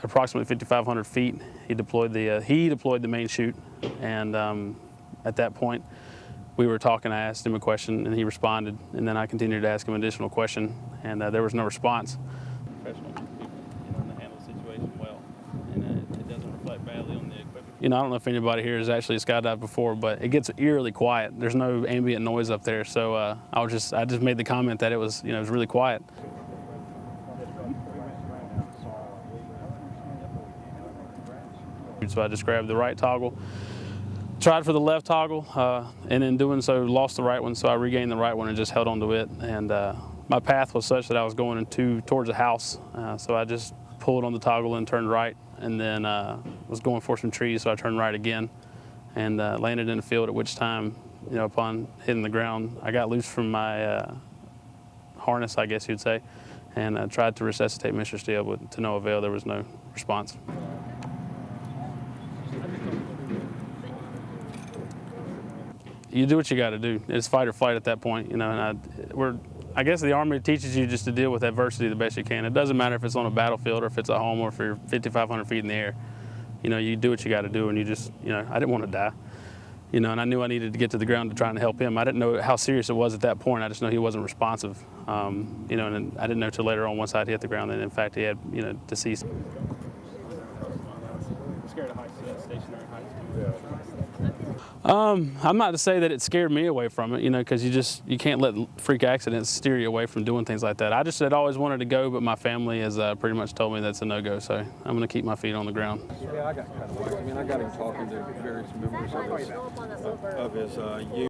Approximately 5,500 feet, he deployed the main chute, and at that point, we were talking. I asked him a question, and he responded, and then I continued to ask him an additional question, and there was no response. Professional people, they handle the situation well, and it doesn't reflect badly on the equipment. I don't know if anybody here has actually skydived before, but it gets eerily quiet. There's no ambient noise up there, so I just made the comment that it was, it was really quiet. So I just grabbed the right toggle, tried for the left toggle, and in doing so lost the right one, so I regained the right one and just held onto it. And my path was such that I was going towards a house, so I just pulled on the toggle and turned right, and then was going for some trees, so I turned right again and landed in the field, at which time, upon hitting the ground, I got loose from my harness, I guess you'd say, and tried to resuscitate Mr. Steele, but to no avail. There was no response. You do what you got to do. It's fight or flight at that point, and I guess the Army teaches you just to deal with adversity the best you can. It doesn't matter if it's on a battlefield or if it's at home or if you're 5,500 feet in the air. You do what you got to do, and you just, I didn't want to die. And I knew I needed to get to the ground to try and help him. I didn't know how serious it was at that point. I just know he wasn't responsive. And I didn't know till later on once I'd hit the ground that in fact he had, deceased. Scared of heights, stationary heights. Yeah. I'm not to say that it scared me away from it, because you can't let freak accidents steer you away from doing things like that. I just had always wanted to go, but my family has pretty much told me that's a no-go, so I'm going to keep my feet on the ground. Yeah, I got kind of I got him talking to various members of his